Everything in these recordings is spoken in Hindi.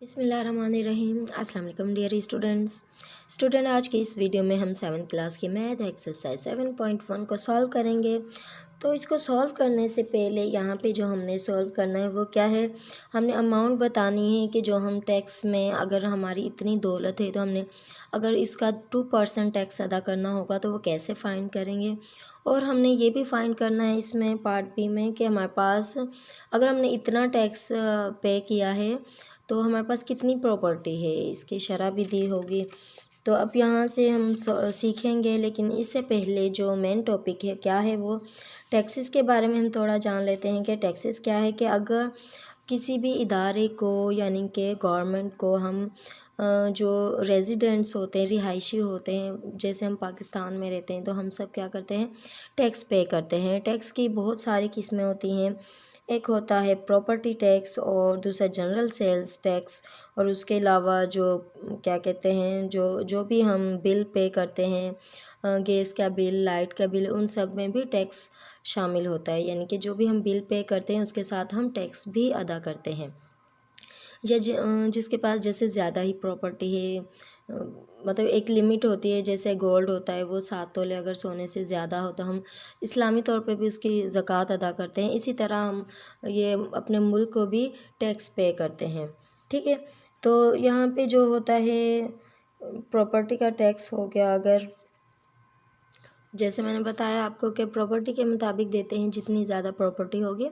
बिस्मिल्लाहिर्रहमानिर्रहीम। अस्सलाम वालेकुम डियर स्टूडेंट, आज की इस वीडियो में हम 7th क्लास की मैथ एक्सरसाइज 7.1 को सॉल्व करेंगे। तो इसको सॉल्व करने से पहले यहाँ पे जो हमने सॉल्व करना है वो क्या है, हमने अमाउंट बतानी है कि जो हम टैक्स में अगर हमारी इतनी दौलत है तो हमने अगर इसका 2% टैक्स अदा करना होगा तो वो कैसे फ़ाइंड करेंगे। और हमने ये भी फाइंड करना है इसमें पार्ट बी में कि हमारे पास अगर हमने इतना टैक्स पे किया है तो हमारे पास कितनी प्रॉपर्टी है, इसकी शरह भी दी होगी। तो अब यहाँ से हम सीखेंगे, लेकिन इससे पहले जो मेन टॉपिक है क्या है वो टैक्सेस के बारे में हम थोड़ा जान लेते हैं कि टैक्सेस क्या है। कि अगर किसी भी इदारे को यानी कि गवर्नमेंट को हम जो रेजिडेंट्स होते हैं, रिहायशी होते हैं, जैसे हम पाकिस्तान में रहते हैं तो हम सब क्या करते हैं, टैक्स पे करते हैं। टैक्स की बहुत सारी किस्में होती हैं। एक होता है प्रॉपर्टी टैक्स और दूसरा जनरल सेल्स टैक्स, और उसके अलावा जो क्या कहते हैं, जो जो भी हम बिल पे करते हैं, गैस का बिल, लाइट का बिल, उन सब में भी टैक्स शामिल होता है। यानी कि जो भी हम बिल पे करते हैं उसके साथ हम टैक्स भी अदा करते हैं। या जिसके पास जैसे ज़्यादा ही प्रॉपर्टी है, मतलब एक लिमिट होती है, जैसे गोल्ड होता है वो 7 तोले अगर सोने से ज़्यादा हो तो हम इस्लामी तौर पे भी उसकी ज़कात अदा करते हैं। इसी तरह हम ये अपने मुल्क को भी टैक्स पे करते हैं। ठीक है, तो यहाँ पे जो होता है प्रॉपर्टी का टैक्स हो गया, अगर जैसे मैंने बताया आपको कि प्रॉपर्टी के मुताबिक देते हैं, जितनी ज़्यादा प्रॉपर्टी होगी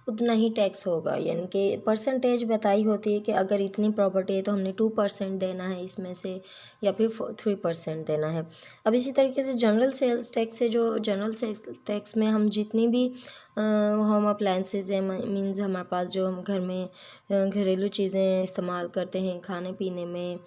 उतना ही टैक्स होगा। यानी कि परसेंटेज बताई होती है कि अगर इतनी प्रॉपर्टी है तो हमने 2% देना है इसमें से, या फिर 3% देना है। अब इसी तरीके से जनरल सेल्स टैक्स है, जो जनरल सेल्स टैक्स में हम जितनी भी होम अप्लाइंसेज हैं, मीन्स हमारे पास जो हम घर में घरेलू चीज़ें इस्तेमाल करते हैं खाने पीने में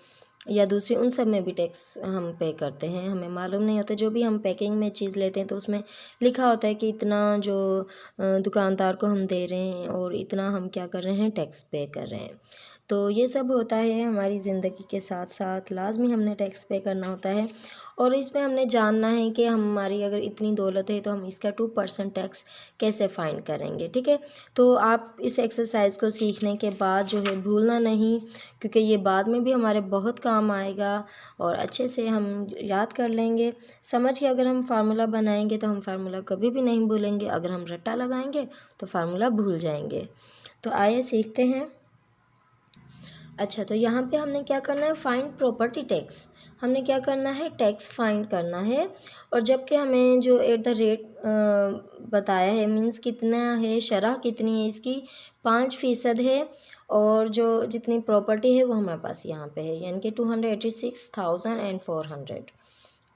या दूसरी, उन सब में भी टैक्स हम पे करते हैं। हमें मालूम नहीं होता, जो भी हम पैकिंग में चीज़ लेते हैं तो उसमें लिखा होता है कि इतना जो दुकानदार को हम दे रहे हैं और इतना हम क्या कर रहे हैं, टैक्स पे कर रहे हैं। तो ये सब होता है हमारी ज़िंदगी के साथ साथ, लाजमी हमने टैक्स पे करना होता है। और इसमें हमने जानना है कि हमारी अगर इतनी दौलत है तो हम इसका 2% टैक्स कैसे फाइंड करेंगे। ठीक है, तो आप इस एक्सरसाइज को सीखने के बाद जो है भूलना नहीं, क्योंकि ये बाद में भी हमारे बहुत काम आएगा और अच्छे से हम याद कर लेंगे। समझ के अगर हम फार्मूला बनाएंगे तो हम फार्मूला कभी भी नहीं भूलेंगे, अगर हम रट्टा लगाएंगे तो फार्मूला भूल जाएंगे। तो आइए सीखते हैं। अच्छा, तो यहाँ पे हमने क्या करना है, फाइंड प्रॉपर्टी टैक्स। हमने क्या करना है, टैक्स फाइंड करना है। और जबकि हमें जो एट द रेट बताया है, मीन्स कितना है, शरह कितनी है इसकी, 5% है। और जो जितनी प्रॉपर्टी है वो हमारे पास यहाँ पे है, यानी कि 286,400।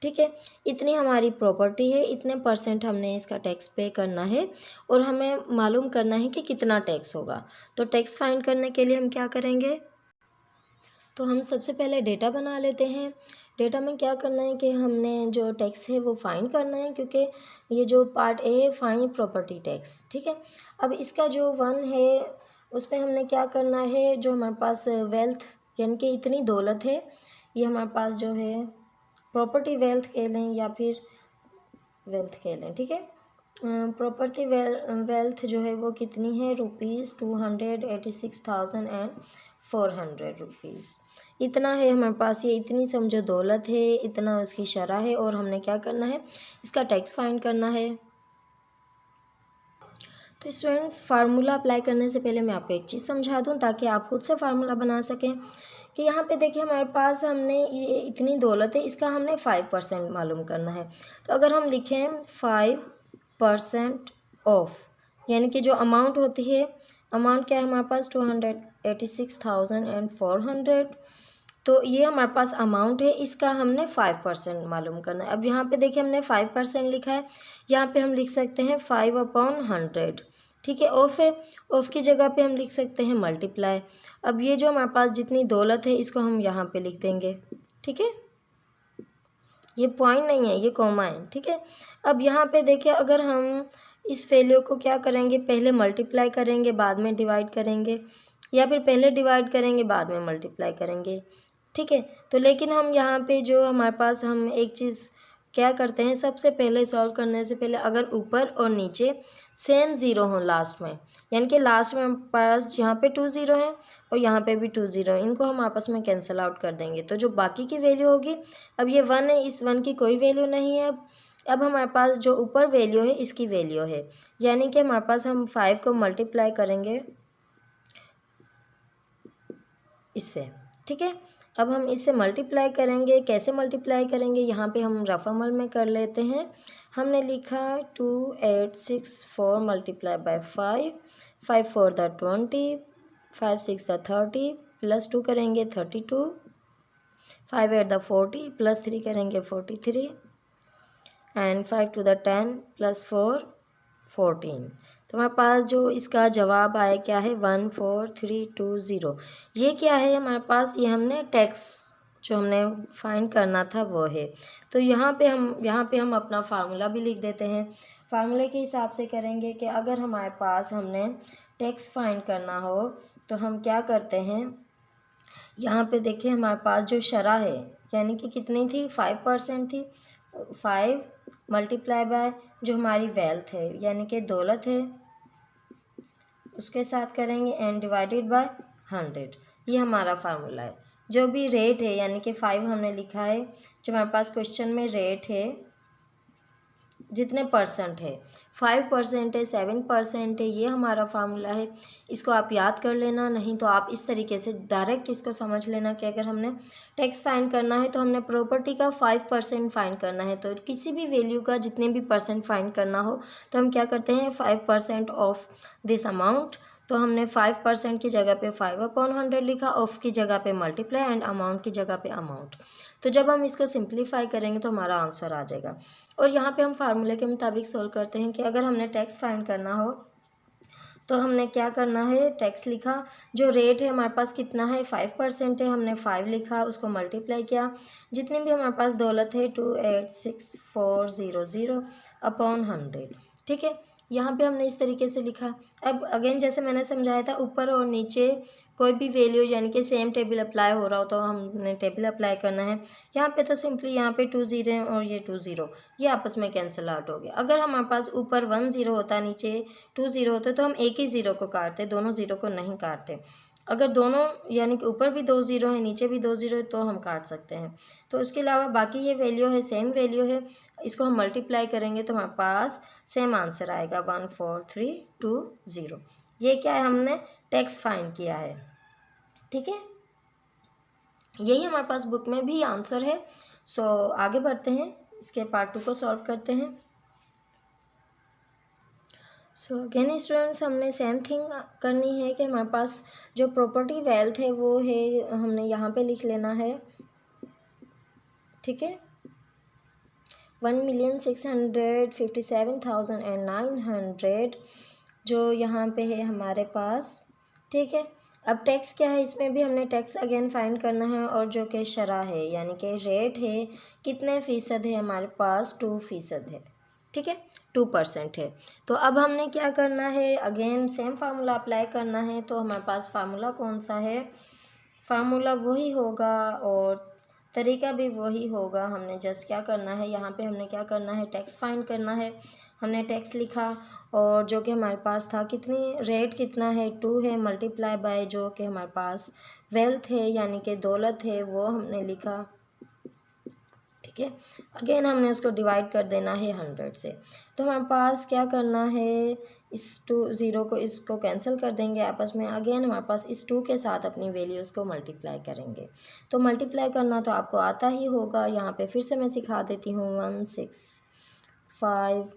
ठीक है, इतनी हमारी प्रॉपर्टी है, इतने परसेंट हमने इसका टैक्स पे करना है और हमें मालूम करना है कि कितना टैक्स होगा। तो टैक्स फाइंड करने के लिए हम क्या करेंगे, तो हम सबसे पहले डेटा बना लेते हैं। डेटा में क्या करना है कि हमने जो टैक्स है वो फाइंड करना है, क्योंकि ये जो पार्ट ए है, फाइंड प्रॉपर्टी टैक्स। ठीक है, अब इसका जो 1 है उसमें हमने क्या करना है, जो हमारे पास वेल्थ यानी कि इतनी दौलत है, ये हमारे पास जो है प्रॉपर्टी वेल्थ कह लें या फिर वेल्थ कह लें। ठीक है, प्रॉपर्टी वेल्थ जो है वो कितनी है, ₹286,400 इतना है हमारे पास। ये इतनी समझो दौलत है, इतना उसकी शरह है, और हमने क्या करना है, इसका टैक्स फाइंड करना है। तो स्टूडेंट्स, फार्मूला अप्लाई करने से पहले मैं आपको एक चीज़ समझा दूं ताकि आप खुद से फार्मूला बना सकें। कि यहाँ पे देखिए हमारे पास हमने ये इतनी दौलत है, इसका हमने 5% मालूम करना है। तो अगर हम लिखें 5% ऑफ, यानी कि जो अमाउंट होती है, अमाउंट क्या है हमारे पास, 286,400। तो ये हमारे पास अमाउंट है, इसका हमने 5% मालूम करना है। अब यहाँ पे देखिए हमने 5% लिखा है, यहाँ पे हम लिख सकते हैं 5/100। ठीक है, ऑफ है, ऑफ की जगह पे हम लिख सकते हैं मल्टीप्लाई। अब ये जो हमारे पास जितनी दौलत है इसको हम यहाँ पे लिख देंगे। ठीक है, ये पॉइंट नहीं है, ये कॉमा है। ठीक है, अब यहाँ पे देखिए अगर हम इस वैल्यू को क्या करेंगे, पहले मल्टीप्लाई करेंगे बाद में डिवाइड करेंगे, या फिर पहले डिवाइड करेंगे बाद में मल्टीप्लाई करेंगे। ठीक है, तो लेकिन हम यहाँ पे जो हमारे पास हम एक चीज़ क्या करते हैं, सबसे पहले सॉल्व करने से पहले अगर ऊपर और नीचे सेम ज़ीरो हो लास्ट में, यानी कि लास्ट में हमारे पास यहाँ पे 2 ज़ीरो है और यहाँ पे भी 2 ज़ीरो है, इनको हम आपस में कैंसिल आउट कर देंगे। तो जो बाकी की वैल्यू होगी, अब ये 1 है, इस 1 की कोई वैल्यू नहीं है। अब हमारे पास जो ऊपर वैल्यू है इसकी वैल्यू है, यानी कि हमारे पास हम 5 को मल्टीप्लाई करेंगे इससे, ठीक है। अब हम इससे मल्टीप्लाई करेंगे, कैसे मल्टीप्लाई करेंगे, यहाँ पे हम रफ अमल में कर लेते हैं। हमने लिखा 2 8 6 4 multiply by 5, 5 4 the 20, 5 6 the 30 plus 2 करेंगे 32, 5 8 द 40 प्लस 3 करेंगे 43 एंड 5 2 द 10 प्लस 4 14। तो हमारे पास जो इसका जवाब आया क्या है, 14320। ये क्या है हमारे पास, ये हमने टैक्स जो हमने फाइंड करना था वो है। तो यहाँ पे हम अपना फार्मूला भी लिख देते हैं। फार्मूले के हिसाब से करेंगे कि अगर हमारे पास हमने टैक्स फाइंड करना हो तो हम क्या करते हैं, यहाँ पे देखिए हमारे पास जो शरह है यानी कि कितनी थी, 5% थी। 5 मल्टीप्लाई बाय जो हमारी वेल्थ है यानी कि दौलत है उसके साथ करेंगे एंड डिवाइडेड बाय 100। ये हमारा फार्मूला है। जो भी रेट है यानी कि 5 हमने लिखा है, जो हमारे पास क्वेश्चन में रेट है जितने परसेंट है, 5% है, 7% है, ये हमारा फार्मूला है। इसको आप याद कर लेना, नहीं तो आप इस तरीके से डायरेक्ट इसको समझ लेना कि अगर हमने टैक्स फाइंड करना है तो हमने प्रॉपर्टी का 5% फाइंड करना है। तो किसी भी वैल्यू का जितने भी परसेंट फाइंड करना हो तो हम क्या करते हैं, 5% ऑफ दिस अमाउंट। तो हमने 5% की जगह पे 5/100 लिखा, ऑफ की जगह पे मल्टीप्लाई एंड अमाउंट की जगह पे अमाउंट। तो जब हम इसको सिंप्लीफाई करेंगे तो हमारा आंसर आ जाएगा। और यहाँ पे हम फार्मूले के मुताबिक सोल्व करते हैं कि अगर हमने टैक्स फाइंड करना हो तो हमने क्या करना है, टैक्स लिखा, जो रेट है हमारे पास कितना है, 5% है, हमने 5 लिखा, उसको मल्टीप्लाई किया, जितनी भी हमारे पास दौलत है 286400 अपॉन 100, ठीक है। यहाँ पे हमने इस तरीके से लिखा। अब अगेन जैसे मैंने समझाया था, ऊपर और नीचे कोई भी वैल्यू यानी कि सेम टेबल अप्लाई हो रहा हो तो हमने टेबल अप्लाई करना है। यहाँ पे तो सिंपली यहाँ पे 2 ज़ीरो हैं और ये 2 ज़ीरो, ये आपस में कैंसिल आउट हो गया। अगर हमारे पास ऊपर 1 ज़ीरो होता, नीचे 2 ज़ीरो होते तो हम एक ही ज़ीरो को काटते, दोनों ज़ीरो को नहीं काटते। अगर दोनों यानी कि ऊपर भी 2 ज़ीरो है नीचे भी 2 ज़ीरो है तो हम काट सकते हैं। तो उसके अलावा बाकी ये वैल्यू है, सेम वैल्यू है, इसको हम मल्टीप्लाई करेंगे तो हमारे पास सेम आंसर आएगा 14320। ये क्या है, हमने टैक्स फाइंड किया है, ठीक है। यही हमारे पास बुक में भी आंसर है। सो आगे बढ़ते हैं, इसके पार्ट 2 को सॉल्व करते हैं। सो अगेन स्टूडेंट्स, हमने सेम थिंग करनी है कि हमारे पास जो प्रॉपर्टी वेल्थ है वो है, हमने यहाँ पे लिख लेना है, ठीक है, 1,657,900 जो यहाँ पे है हमारे पास, ठीक है। अब टैक्स क्या है, इसमें भी हमने टैक्स अगेन फाइंड करना है, और जो कि शरह है यानी कि रेट है, कितने फ़ीसद है हमारे पास, 2% है, ठीक है, 2% है। तो अब हमने क्या करना है, अगेन सेम फार्मूला अप्लाई करना है। तो हमारे पास फार्मूला कौन सा है, फार्मूला वही होगा और तरीका भी वही होगा। हमने जस्ट क्या करना है, यहाँ पे हमने क्या करना है, टैक्स फाइंड करना है। हमने टैक्स लिखा और जो कि हमारे पास था, कितनी रेट कितना है, 2 है, मल्टीप्लाई बाय जो कि हमारे पास वेल्थ है यानी कि दौलत है वो हमने लिखा, ठीक है। अगेन हमने उसको डिवाइड कर देना है 100 से। तो हमारे पास क्या करना है, इस 2 ज़ीरो को इसको कैंसिल कर देंगे आपस में। अगेन हमारे पास इस 2 के साथ अपनी वैल्यूज़ को मल्टीप्लाई करेंगे। तो मल्टीप्लाई करना तो आपको आता ही होगा, यहाँ पे फिर से मैं सिखा देती हूँ, 165,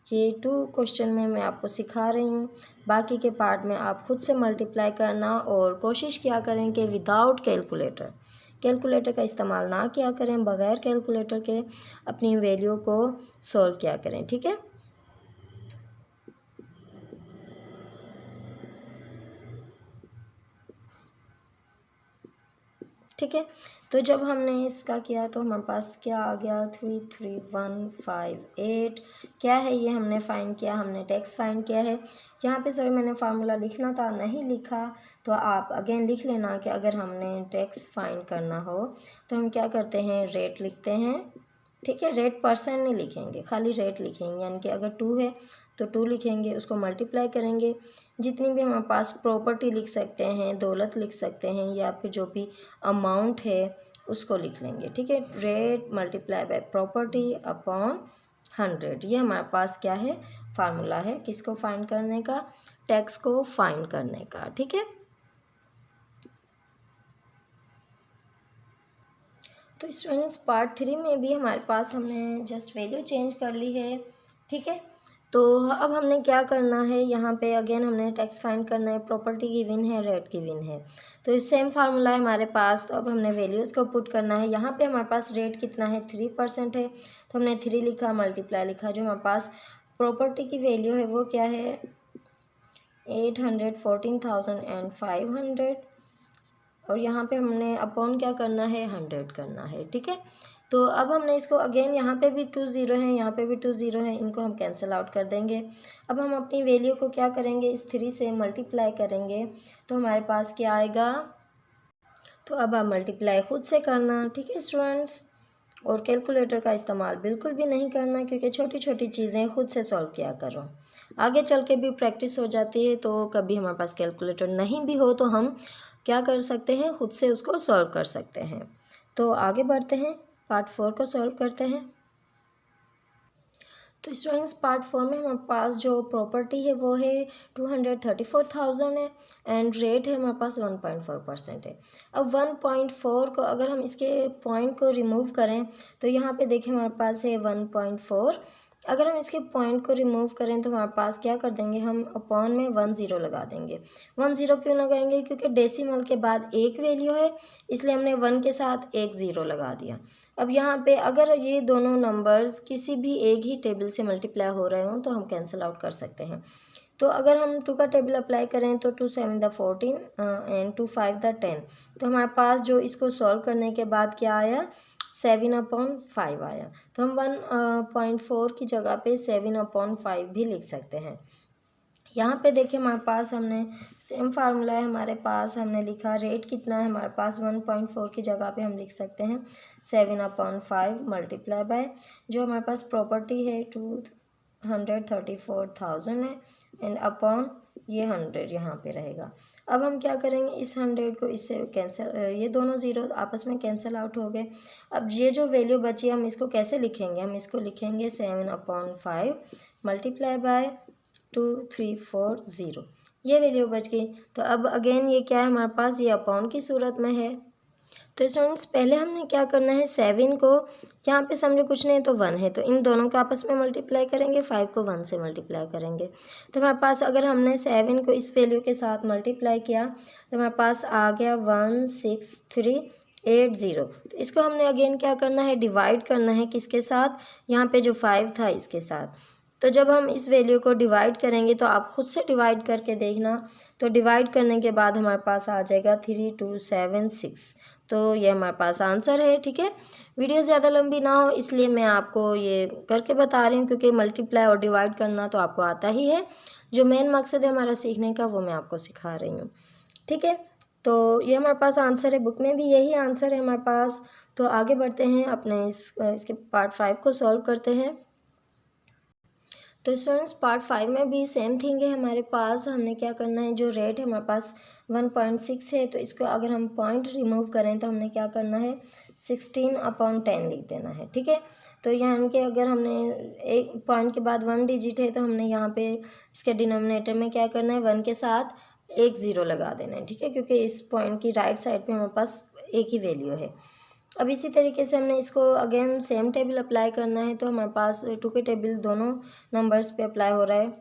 ये 2 क्वेश्चन में मैं आपको सिखा रही हूँ। बाकी के पार्ट में आप खुद से मल्टीप्लाई करना और कोशिश किया करें कि विदाउट कैलकुलेटर का इस्तेमाल ना किया करें, बगैर कैलकुलेटर के अपनी वैल्यू को सॉल्व किया करें, ठीक है। ठीक है, तो जब हमने इसका किया तो हमारे पास क्या आ गया, 33158 क्या है ये हमने फाइंड किया, हमने टैक्स फाइंड किया है। यहाँ पे सॉरी मैंने फार्मूला लिखना था, नहीं लिखा, तो आप अगेन लिख लेना कि अगर हमने टैक्स फाइंड करना हो तो हम क्या करते हैं, रेट लिखते हैं ठीक है। रेट परसेंट नहीं लिखेंगे, खाली रेट लिखेंगे, यानी कि अगर 2 है तो 2 लिखेंगे, उसको मल्टीप्लाई करेंगे। जितनी भी हमारे पास प्रॉपर्टी लिख सकते हैं, दौलत लिख सकते हैं, या फिर जो भी अमाउंट है उसको लिख लेंगे। ठीक है, rate multiply by property upon 100। ये हमारे पास क्या है, फार्मूला है किसको फाइंड करने का, टैक्स को फाइंड करने का। ठीक है, तो स्टूडेंट्स पार्ट 3 में भी हमारे पास हमने जस्ट वैल्यू चेंज कर ली है। ठीक है, तो अब हमने क्या करना है, यहाँ पे अगेन हमने टैक्स फाइंड करना है, प्रॉपर्टी गिवन है, रेट गिवन है, तो सेम फार्मूला है हमारे पास। तो अब हमने वैल्यूज़ को पुट करना है। यहाँ पे हमारे पास रेट कितना है, 3% है, तो हमने 3 लिखा, मल्टीप्लाई लिखा। जो हमारे पास प्रॉपर्टी की वैल्यू है वो क्या है, 814,500, और यहाँ पे हमने अपॉन क्या करना है, 100 करना है। ठीक है, तो अब हमने इसको अगेन, यहाँ पे भी 2 0 है, यहाँ पे भी 2 0 है, इनको हम कैंसिल आउट कर देंगे। अब हम अपनी वैल्यू को क्या करेंगे, इस 3 से मल्टीप्लाई करेंगे, तो हमारे पास क्या आएगा। तो अब आप मल्टीप्लाई खुद से करना। ठीक है स्टूडेंट्स, और कैलकुलेटर का इस्तेमाल बिल्कुल भी नहीं करना, क्योंकि छोटी छोटी चीज़ें खुद से सॉल्व किया करो। आगे चल के भी प्रैक्टिस हो जाती है, तो कभी हमारे पास कैलकुलेटर नहीं भी हो तो हम क्या कर सकते हैं, खुद से उसको सॉल्व कर सकते हैं। तो आगे बढ़ते हैं, पार्ट 4 को सॉल्व करते हैं। तो स्टूडेंट्स पार्ट 4 में हमारे पास जो प्रॉपर्टी है वो है 234,000 है, एंड रेट है हमारे पास 1.4% है। अब 1.4 को अगर हम इसके पॉइंट को रिमूव करें तो यहाँ पे देखें हमारे पास है 1.4। अगर हम इसके पॉइंट को रिमूव करें तो हमारे पास क्या कर देंगे, हम अपॉन में 1 0 लगा देंगे। 1 0 क्यों लगाएंगे, क्योंकि डेसिमल के बाद एक वैल्यू है, इसलिए हमने 1 के साथ एक 0 लगा दिया। अब यहाँ पे अगर ये दोनों नंबर्स किसी भी एक ही टेबल से मल्टीप्लाई हो रहे हों तो हम कैंसिल आउट कर सकते हैं। तो अगर हम 2 का टेबल अप्लाई करें तो 2 7 द 14 एंड 2 5 द 10, तो हमारे पास जो इसको सॉल्व करने के बाद क्या आया, 7/5 आया। तो हम 1.4 की जगह पे 7/5 भी लिख सकते हैं। यहाँ पे देखिए हमारे पास हमने सेम फार्मूला है हमारे पास, हमने लिखा रेट कितना है हमारे पास, 1.4 की जगह पे हम लिख सकते हैं 7/5 मल्टीप्लाई बाय जो हमारे पास प्रॉपर्टी है 234,000 है, एंड अपॉन ये 100 यहाँ पे रहेगा। अब हम क्या करेंगे, इस 100 को इससे कैंसिल, ये दोनों ज़ीरो आपस में कैंसिल आउट हो गए। अब ये जो वैल्यू बची हम इसको कैसे लिखेंगे, हम इसको लिखेंगे 7/5 मल्टीप्लाई बाय 2340, ये वैल्यू बच गई। तो अब अगेन ये क्या है हमारे पास, ये अपॉन की सूरत में है। तो स्टूडेंट्स पहले हमने क्या करना है, 7 को यहाँ पे समझो कुछ नहीं तो 1 है, तो इन दोनों को आपस में मल्टीप्लाई करेंगे, 5 को 1 से मल्टीप्लाई करेंगे। तो हमारे पास अगर हमने 7 को इस वैल्यू के साथ मल्टीप्लाई किया तो हमारे पास आ गया 16380। तो इसको हमने अगेन क्या करना है, डिवाइड करना है किसके साथ, यहाँ पे जो 5 था इसके साथ। तो जब हम इस वैल्यू को डिवाइड करेंगे तो आप खुद से डिवाइड करके देखना, तो डिवाइड करने के बाद हमारे पास आ जाएगा 3276। तो ये हमारे पास आंसर है। ठीक है, वीडियो ज़्यादा लंबी ना हो इसलिए मैं आपको ये करके बता रही हूँ, क्योंकि मल्टीप्लाई और डिवाइड करना तो आपको आता ही है, जो मेन मकसद है हमारा सीखने का वो मैं आपको सिखा रही हूँ। ठीक है, तो ये हमारे पास आंसर है, बुक में भी यही आंसर है हमारे पास। तो आगे बढ़ते हैं, अपने इसके पार्ट 5 को सॉल्व करते हैं। तो स्टूडेंट्स पार्ट 5 में भी सेम थिंग है हमारे पास। हमने क्या करना है, जो रेट है हमारे पास 1.6 है, तो इसको अगर हम पॉइंट रिमूव करें तो हमने क्या करना है, 16/10 लिख देना है। ठीक है, तो यानी कि अगर हमने एक पॉइंट के बाद 1 डिजिट है तो हमने यहाँ पे इसके डिनोमिनेटर में क्या करना है, 1 के साथ एक 0 लगा देना है। ठीक है, क्योंकि इस पॉइंट की राइट साइड पे हमारे पास एक ही वैल्यू है। अब इसी तरीके से हमने इसको अगेन सेम टेबल अप्लाई करना है, तो हमारे पास 2 के टेबल दोनों नंबर्स पे अप्लाई हो रहा है,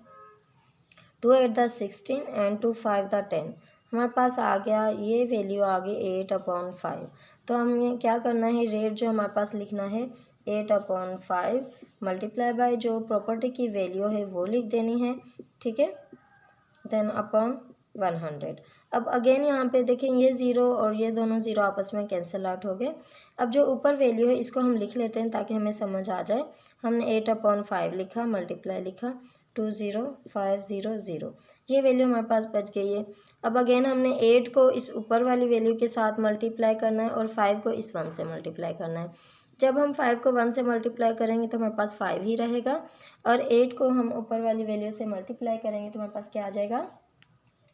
2 8 द 16 एंड 2 5 द 10। हमारे पास आ गया, ये वैल्यू आ गई 8/5। तो हमें क्या करना है, रेट जो हमारे पास लिखना है 8/5 मल्टीप्लाई बाय जो प्रॉपर्टी की वैल्यू है वो लिख देनी है। ठीक है, देन अपॉन 100। अब अगेन यहाँ पे देखें ये 0 और ये दोनों 0 आपस में कैंसिल आउट हो गए। अब जो ऊपर वैल्यू है इसको हम लिख लेते हैं ताकि हमें समझ आ जाए। हमने 8/5 लिखा, मल्टीप्लाई लिखा 20500, ये वैल्यू हमारे पास बच गई है। अब अगेन हमने 8 को इस ऊपर वाली वैल्यू के साथ मल्टीप्लाई करना है और 5 को इस 1 से मल्टीप्लाई करना है। जब हम 5 को 1 से मल्टीप्लाई करेंगे तो हमारे पास 5 ही रहेगा, और 8 को हम ऊपर वाली वैल्यू से मल्टीप्लाई करेंगे तो हमारे पास क्या आ जाएगा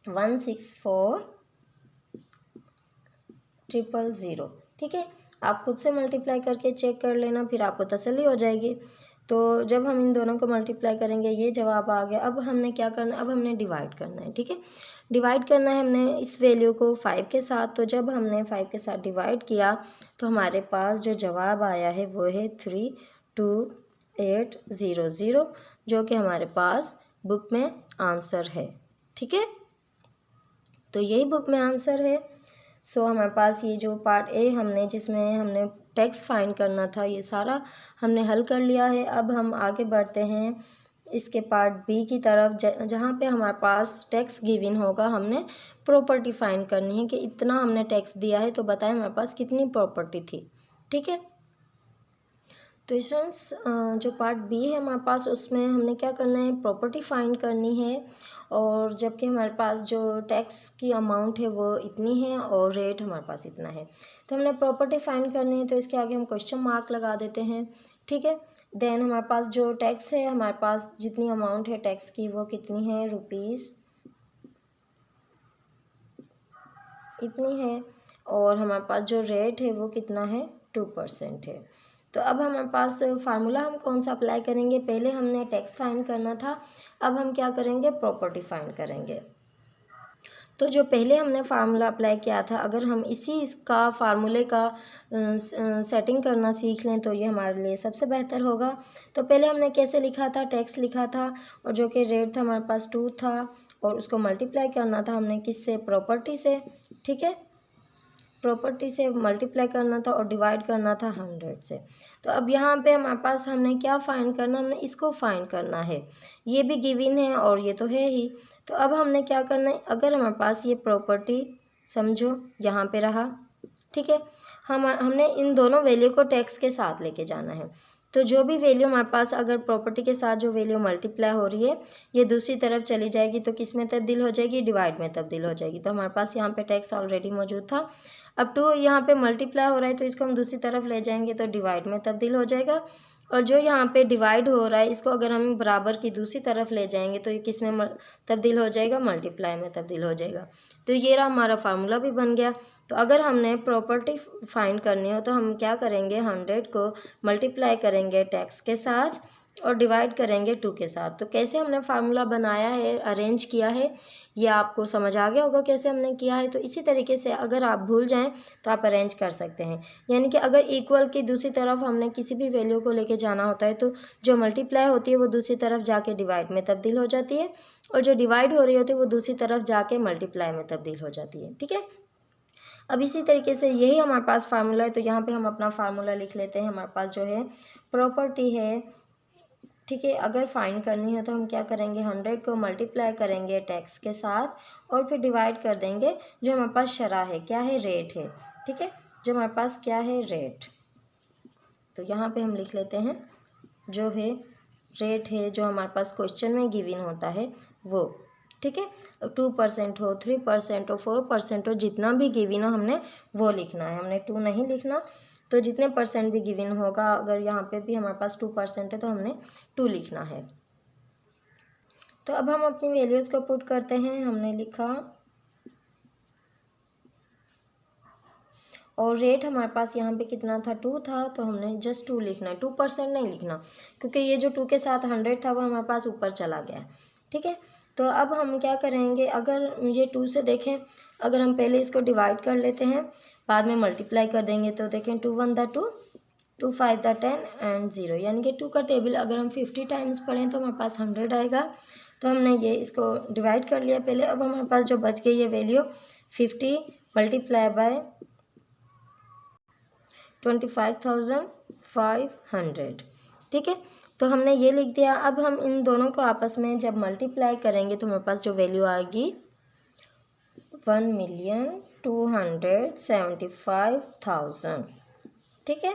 164,000। ठीक है, आप खुद से मल्टीप्लाई करके चेक कर लेना, फिर आपको तसल्ली हो जाएगी। तो जब हम इन दोनों को मल्टीप्लाई करेंगे ये जवाब आ गया। अब हमने क्या करना है, अब हमने डिवाइड करना है। ठीक है, डिवाइड करना है हमने इस वैल्यू को 5 के साथ। तो जब हमने 5 के साथ डिवाइड किया तो हमारे पास जो जवाब आया है वो है 32800, जो कि हमारे पास बुक में आंसर है। ठीक है, तो यही बुक में आंसर है। सो हमारे पास ये जो पार्ट ए हमने जिसमें हमने टैक्स फाइंड करना था ये सारा हमने हल कर लिया है। अब हम आगे बढ़ते हैं इसके पार्ट बी की तरफ, जहाँ पे हमारे पास टैक्स गिवन होगा। हमने प्रॉपर्टी फाइंड करनी है कि इतना हमने टैक्स दिया है तो बताएं हमारे पास कितनी प्रॉपर्टी थी। ठीक है, तो स्टूडेंट्स जो पार्ट बी है हमारे पास उसमें हमने क्या करना है, प्रॉपर्टी फाइंड करनी है। और जबकि हमारे पास जो टैक्स की अमाउंट है वो इतनी है और रेट हमारे पास इतना है, तो हमने प्रॉपर्टी फाइंड करनी है। तो इसके आगे हम क्वेश्चन मार्क लगा देते हैं। ठीक है, देन हमारे पास जो टैक्स है, हमारे पास जितनी अमाउंट है टैक्स की वो कितनी है, रुपीज़ इतनी है, और हमारे पास जो रेट है वो कितना है 2% है। तो अब हमारे पास फार्मूला हम कौन सा अप्लाई करेंगे, पहले हमने टैक्स फाइंड करना था, अब हम क्या करेंगे, प्रॉपर्टी फाइंड करेंगे। तो जो पहले हमने फार्मूला अप्लाई किया था, अगर हम इसी इसका फार्मूले का सेटिंग करना सीख लें तो ये हमारे लिए सबसे बेहतर होगा। तो पहले हमने कैसे लिखा था, टैक्स लिखा था, और जो कि रेट था हमारे पास 2 था, और उसको मल्टीप्लाई करना था हमने किससे, प्रॉपर्टी से। ठीक है, प्रॉपर्टी से मल्टीप्लाई करना था और डिवाइड करना था 100 से। तो अब यहाँ पे हमारे पास हमने क्या फाइंड करना, हमने इसको फाइंड करना है। ये भी गिवन है और ये तो है ही। तो अब हमने क्या करना है, अगर हमारे पास ये प्रॉपर्टी समझो यहाँ पे रहा, ठीक है, हमने इन दोनों वैल्यू को टैक्स के साथ लेके जाना है। तो जो भी वैल्यू हमारे पास अगर प्रॉपर्टी के साथ जो वैल्यू मल्टीप्लाई हो रही है ये दूसरी तरफ चली जाएगी तो किस में तब्दील हो जाएगी, डिवाइड में तब्दील हो जाएगी। तो हमारे पास यहाँ पे टैक्स ऑलरेडी मौजूद था, अब 2 यहाँ पे मल्टीप्लाई हो रहा है तो इसको हम दूसरी तरफ ले जाएंगे तो डिवाइड में तब्दील हो जाएगा। और जो यहाँ पे डिवाइड हो रहा है इसको अगर हम बराबर की दूसरी तरफ ले जाएंगे तो ये किस में तब्दील हो जाएगा, मल्टीप्लाई में तब्दील हो जाएगा। तो ये रहा हमारा फार्मूला भी बन गया। तो अगर हमने प्रॉपर्टी फाइंड करनी हो तो हम क्या करेंगे, 100 को मल्टीप्लाई करेंगे टैक्स के साथ और डिवाइड करेंगे 2 के साथ। तो कैसे हमने फार्मूला बनाया है, अरेंज किया है, ये आपको समझ आ गया होगा कैसे हमने किया है। तो इसी तरीके से अगर आप भूल जाएं तो आप अरेंज कर सकते हैं। यानी कि अगर इक्वल की दूसरी तरफ हमने किसी भी वैल्यू को लेके जाना होता है तो जो मल्टीप्लाई होती है वो दूसरी तरफ जाके डिवाइड में तब्दील हो जाती है, और जो डिवाइड हो रही होती है वो दूसरी तरफ जाके मल्टीप्लाई में तब्दील हो जाती है। ठीक है, अब इसी तरीके से यही हमारे पास फार्मूला है। तो यहाँ पे हम अपना फार्मूला लिख लेते हैं। हमारे पास जो है प्रॉपर्टी है, ठीक है, अगर फाइंड करनी है तो हम क्या करेंगे, 100 को मल्टीप्लाई करेंगे टैक्स के साथ और फिर डिवाइड कर देंगे जो हमारे पास शरह है, क्या है, रेट है। ठीक है, जो हमारे पास क्या है, रेट। तो यहाँ पे हम लिख लेते हैं जो है रेट है, जो हमारे पास क्वेश्चन में गिवन होता है वो। ठीक है, 2% हो, 3% हो, 4% हो, जितना भी गिवन हो हमने वो लिखना है, हमने 2 नहीं लिखना। तो जितने परसेंट भी गिवन होगा, अगर यहाँ पे भी हमारे पास 2% है तो हमने 2 लिखना है। तो अब हम अपनी वैल्यूज़ को पुट करते हैं। हमने लिखा, और रेट हमारे पास यहाँ पे कितना था, 2 था, तो हमने जस्ट 2 लिखना है, 2% नहीं लिखना, क्योंकि ये जो 2 के साथ 100 था वो हमारे पास ऊपर चला गया। ठीक है, तो अब हम क्या करेंगे, अगर ये 2 से देखें, अगर हम पहले इसको डिवाइड कर लेते हैं बाद में मल्टीप्लाई कर देंगे तो देखें 2 1 दा 2, 2 5 दा 10 एंड 0, यानी कि 2 का टेबल अगर हम 50 टाइम्स पढ़ें तो हमारे पास 100 आएगा। तो हमने ये इसको डिवाइड कर लिया पहले। अब हमारे पास जो बच गई ये वैल्यू 50 मल्टीप्लाई बाय 25,500। ठीक है, तो हमने ये लिख दिया। अब हम इन दोनों को आपस में जब मल्टीप्लाई करेंगे तो हमारे पास जो वैल्यू आएगी 1,275,000। ठीक है,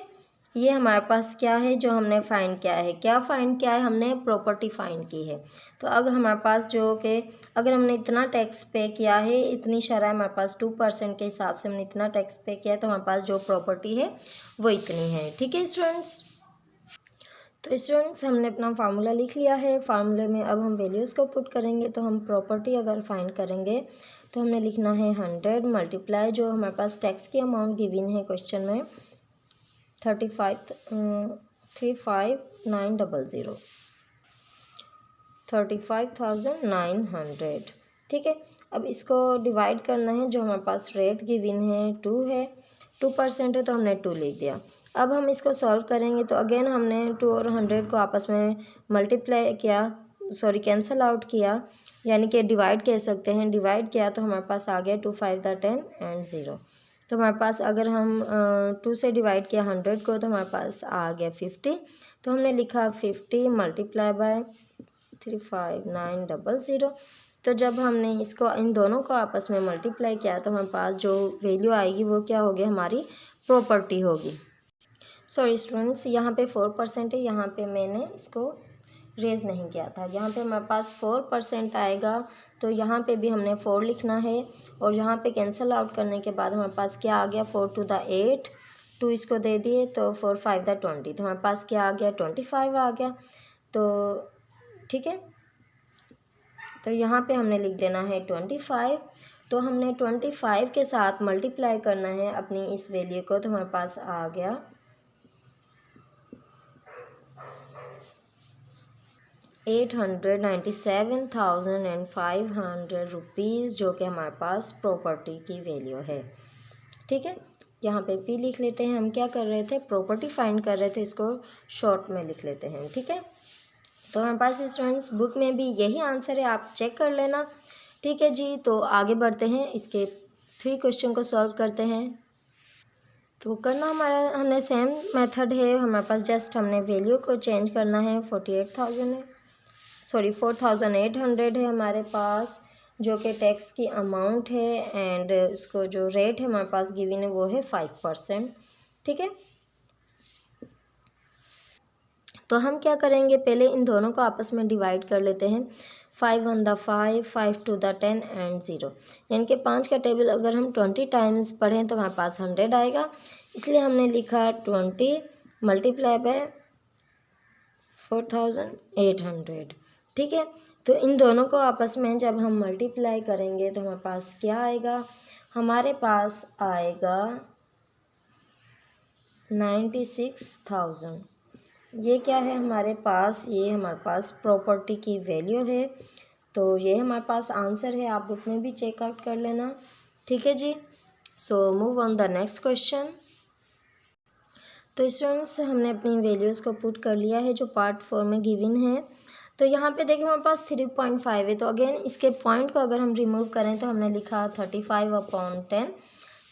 ये हमारे पास क्या है जो हमने फाइंड किया है, क्या फाइंड किया है हमने, प्रॉपर्टी फाइंड की है। तो अगर हमारे पास जो कि अगर हमने इतना टैक्स पे किया है, इतनी शरह हमारे पास 2% के हिसाब से हमने इतना टैक्स पे किया है, तो हमारे पास जो प्रॉपर्टी है वो इतनी है। ठीक है स्टूडेंट्स, तो स्टूडेंट्स हमने अपना फार्मूला लिख लिया है। फार्मूले में अब हम वैल्यूज़ को पुट करेंगे। तो हम प्रॉपर्टी अगर फाइंड करेंगे तो हमने लिखना है 100 मल्टीप्लाई जो हमारे पास टैक्स की अमाउंट गिवन है क्वेश्चन में 35,900। ठीक है, अब इसको डिवाइड करना है। जो हमारे पास रेट गिवन है 2 है, 2% है, तो हमने 2 लिख दिया। अब हम इसको सॉल्व करेंगे तो अगेन हमने 2 और 100 को आपस में मल्टीप्लाई किया, सॉरी कैंसल आउट किया, यानी कि डिवाइड कह सकते हैं। डिवाइड किया तो हमारे पास आ गया 2 5 10 एंड 0। तो हमारे पास अगर हम 2 से डिवाइड किया 100 को तो हमारे पास आ गया 50। तो हमने लिखा 50 मल्टीप्लाई बाय 35900। तो जब हमने इसको इन दोनों को आपस में मल्टीप्लाई किया तो हमारे पास जो वैल्यू आएगी वो क्या होगी, हमारी प्रॉपर्टी होगी। सॉरी स्टूडेंट्स, यहाँ पे 4% है, यहाँ पे मैंने इसको रेज नहीं किया था। यहाँ पे हमारे पास 4% आएगा, तो यहाँ पे भी हमने 4 लिखना है। और यहाँ पे कैंसल आउट करने के बाद हमारे पास क्या आ गया, 4 to the 8, 2 इसको दे दिए तो 4 5 the 20, तो हमारे पास क्या आ गया, 25 आ गया। तो ठीक है, तो यहाँ पे हमने लिख देना है 25। तो हमने 25 के साथ मल्टीप्लाई करना है अपनी इस वैल्यू को, तो हमारे पास आ गया 897,500 रुपीज़, जो कि हमारे पास प्रॉपर्टी की वैल्यू है। ठीक है, यहाँ पे पी लिख लेते हैं। हम क्या कर रहे थे, प्रॉपर्टी फाइंड कर रहे थे, इसको शॉर्ट में लिख लेते हैं। ठीक है, तो हमारे पास स्टूडेंट्स बुक में भी यही आंसर है, आप चेक कर लेना। ठीक है जी, तो आगे बढ़ते हैं, इसके 3 क्वेश्चन को सॉल्व करते हैं। तो करना हमने सेम मेथड है। हमारे पास जस्ट हमने वैल्यू को चेंज करना है। 4,800 है हमारे पास, जो कि टैक्स की अमाउंट है, एंड उसको जो रेट है हमारे पास गिवन है वो है 5%। ठीक है, तो हम क्या करेंगे, पहले इन दोनों को आपस में डिवाइड कर लेते हैं। 5 1 the 5, 5 2 the 10 एंड 0, यानी कि 5 का टेबल अगर हम 20 टाइम्स पढ़ें तो हमारे पास 100 आएगा। इसलिए हमने लिखा 20 मल्टीप्लाई बाय 4,800। ठीक है, तो इन दोनों को आपस में जब हम मल्टीप्लाई करेंगे तो हमारे पास क्या आएगा, हमारे पास आएगा 96,000। ये क्या है हमारे पास, ये हमारे पास प्रॉपर्टी की वैल्यू है। तो ये हमारे पास आंसर है, आप बुक में भी चेकआउट कर लेना। ठीक है जी, so move on the next question. तो स्टूडेंट्स हमने अपनी वैल्यूज़ को पुट कर लिया है जो पार्ट 4 में गिवन है। तो यहाँ पे देखिए हमारे पास 3.5 है। तो अगेन इसके पॉइंट को अगर हम रिमूव करें तो हमने लिखा 35/10।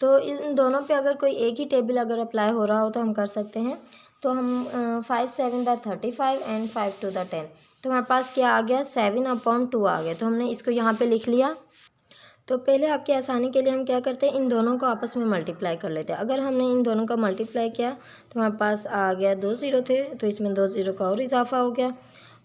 तो इन दोनों पे अगर कोई एक ही टेबल अगर अप्लाई हो रहा हो तो हम कर सकते हैं। तो हम 5 7 the 35 एंड 5 2 the 10, तो हमारे पास क्या आ गया, 7/2 आ गया। तो हमने इसको यहाँ पे लिख लिया। तो पहले आपकी आसानी के लिए हम क्या करते हैं, इन दोनों को आपस में मल्टीप्लाई कर लेते हैं। अगर हमने इन दोनों का मल्टीप्लाई किया तो हमारे पास आ गया 2 0 थे, तो इसमें 2 0 का और इजाफा हो गया।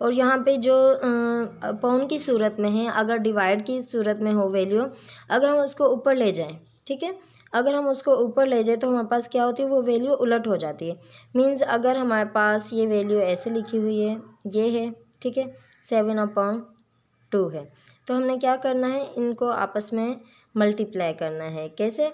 और यहाँ पे जो पाउंड की सूरत में है, अगर डिवाइड की सूरत में हो वैल्यू, अगर हम उसको ऊपर ले जाएं, ठीक है, अगर हम उसको ऊपर ले जाए तो हमारे पास क्या होती है, वो वैल्यू उलट हो जाती है। मीन्स अगर हमारे पास ये वैल्यू ऐसे लिखी हुई है, ये है, ठीक है, 7/2 है, तो हमने क्या करना है, इनको आपस में मल्टीप्लाई करना है। कैसे,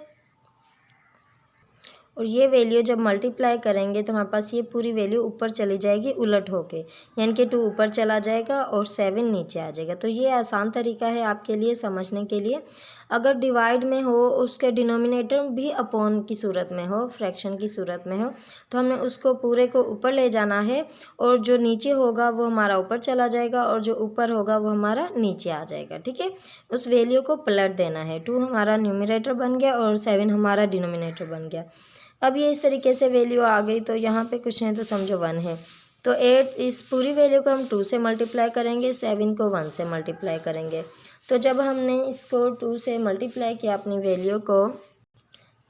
और ये वैल्यू जब मल्टीप्लाई करेंगे तो हमारे पास ये पूरी वैल्यू ऊपर चली जाएगी उलट होके, यानी कि 2 ऊपर चला जाएगा और 7 नीचे आ जाएगा। तो ये आसान तरीका है आपके लिए समझने के लिए। अगर डिवाइड में हो, उसके डिनोमिनेटर भी अपॉन की सूरत में हो, फ्रैक्शन की सूरत में हो, तो हमने उसको पूरे को ऊपर ले जाना है, और जो नीचे होगा वो हमारा ऊपर चला जाएगा और जो ऊपर होगा वो हमारा नीचे आ जाएगा। ठीक है, उस वैल्यू को पलट देना है। 2 हमारा न्यूमरेटर बन गया और 7 हमारा डिनोमिनेटर बन गया। अब ये इस तरीके से वैल्यू आ गई, तो यहाँ पे कुछ नहीं तो समझो 1 है। तो 8, इस पूरी वैल्यू को हम 2 से मल्टीप्लाई करेंगे, 7 को 1 से मल्टीप्लाई करेंगे। तो जब हमने इसको 2 से मल्टीप्लाई किया अपनी वैल्यू को,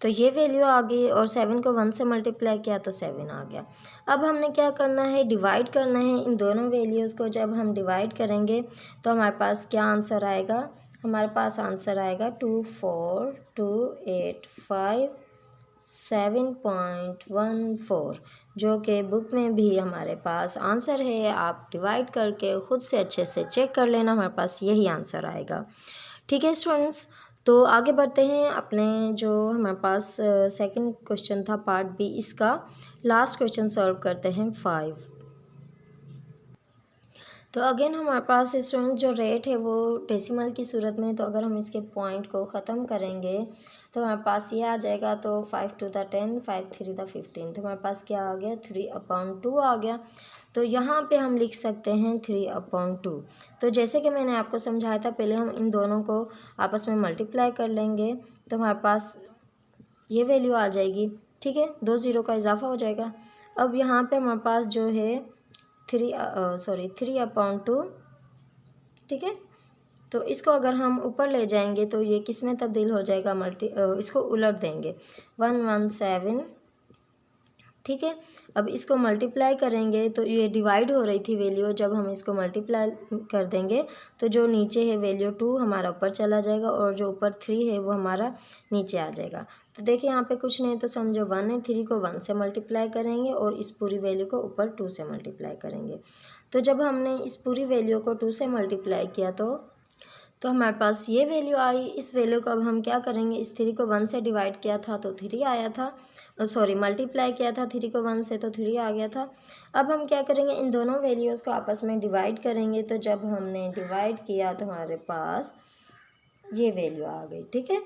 तो ये वैल्यू आ गई और 7 को 1 से मल्टीप्लाई किया तो 7 आ गया। अब हमने क्या करना है, डिवाइड करना है इन दोनों वैल्यूज़ को। जब हम डिवाइड करेंगे तो हमारे पास क्या आंसर आएगा, हमारे पास आंसर आएगा 24285 7.14, जो कि बुक में भी हमारे पास आंसर है। आप डिवाइड करके ख़ुद से अच्छे से चेक कर लेना, हमारे पास यही आंसर आएगा। ठीक है स्टूडेंट्स, तो आगे बढ़ते हैं अपने जो हमारे पास सेकंड क्वेश्चन था पार्ट बी, इसका लास्ट क्वेश्चन सॉल्व करते हैं 5। तो अगेन हमारे पास स्टूडेंट जो रेट है वो डेसिमल की सूरत में, तो अगर हम इसके पॉइंट को ख़त्म करेंगे तो हमारे पास ये आ जाएगा। तो 5 to the 10, 5 3 the 15, तो हमारे पास क्या आ गया, 3/2 आ गया। तो यहाँ पे हम लिख सकते हैं 3/2। तो जैसे कि मैंने आपको समझाया था, पहले हम इन दोनों को आपस में मल्टीप्लाई कर लेंगे तो हमारे पास ये वैल्यू आ जाएगी। ठीक है, 2 ज़ीरो का इजाफा हो जाएगा। अब यहाँ पे हमारे पास जो है 3/2, ठीक है। तो इसको अगर हम ऊपर ले जाएंगे तो ये किस में तब्दील हो जाएगा, इसको उलट देंगे 117, ठीक है। अब इसको मल्टीप्लाई करेंगे तो ये डिवाइड हो रही थी वैल्यू, जब हम इसको मल्टीप्लाई कर देंगे तो जो नीचे है वैल्यू 2 हमारा ऊपर चला जाएगा और जो ऊपर 3 है वो हमारा नीचे आ जाएगा। तो देखिए यहाँ पे कुछ नहीं, तो समझो 1 है, 3 को 1 से मल्टीप्लाई करेंगे और इस पूरी वैल्यू को ऊपर 2 से मल्टीप्लाई करेंगे। तो जब हमने इस पूरी वैल्यू को 2 से मल्टीप्लाई किया तो हमारे पास ये वैल्यू आई। इस वैल्यू को अब हम क्या करेंगे, इस 3 को 1 से डिवाइड किया था तो 3 आया था, मल्टीप्लाई किया था 3 को 1 से तो 3 आ गया था। अब हम क्या करेंगे, इन दोनों वैल्यूज़ को आपस में डिवाइड करेंगे। तो जब हमने डिवाइड किया तो हमारे पास ये वैल्यू आ गई। ठीक है,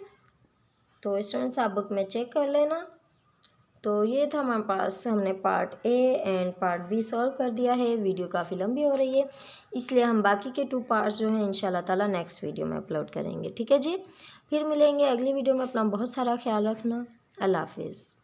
तो स्टूडेंट्स आप बुक में चेक कर लेना। तो ये था हमारे पास, हमने part A and part B solve कर दिया है। वीडियो काफ़ी लंबी हो रही है, इसलिए हम बाकी के 2 पार्ट्स जो हैं इंशाल्लाह ताला नेक्स्ट वीडियो में अपलोड करेंगे। ठीक है जी, फिर मिलेंगे अगली वीडियो में। अपना बहुत सारा ख्याल रखना। अल्लाह हाफिज़।